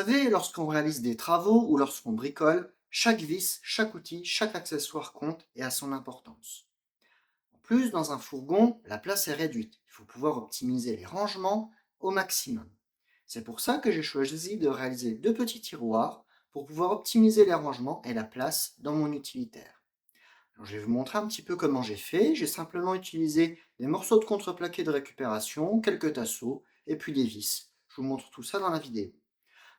savez, lorsqu'on réalise des travaux ou lorsqu'on bricole, chaque vis, chaque outil, chaque accessoire compte et a son importance. En plus, dans un fourgon, la place est réduite. Il faut pouvoir optimiser les rangements au maximum. C'est pour ça que j'ai choisi de réaliser deux petits tiroirs pour pouvoir optimiser les rangements et la place dans mon utilitaire. Alors, je vais vous montrer un petit peu comment j'ai fait. J'ai simplement utilisé des morceaux de contreplaqué de récupération, quelques tasseaux et puis des vis. Je vous montre tout ça dans la vidéo.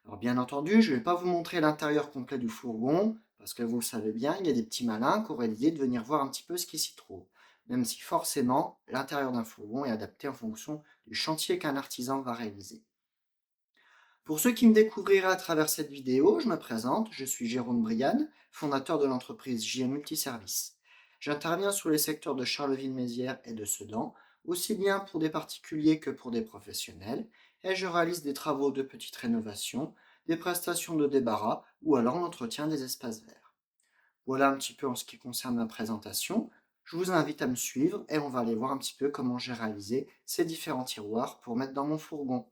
Alors bien entendu, je ne vais pas vous montrer l'intérieur complet du fourgon, parce que vous le savez bien, il y a des petits malins qui auraient l'idée de venir voir un petit peu ce qui s'y trouve. Même si forcément, l'intérieur d'un fourgon est adapté en fonction du chantier qu'un artisan va réaliser. Pour ceux qui me découvriraient à travers cette vidéo, je me présente, je suis Jérôme Brian, fondateur de l'entreprise JM-Multiservices. J'interviens sur les secteurs de Charleville-Mézières et de Sedan, aussi bien pour des particuliers que pour des professionnels, et je réalise des travaux de petite rénovation, des prestations de débarras ou alors l'entretien des espaces verts. Voilà un petit peu en ce qui concerne ma présentation. Je vous invite à me suivre et on va aller voir un petit peu comment j'ai réalisé ces différents tiroirs pour mettre dans mon fourgon.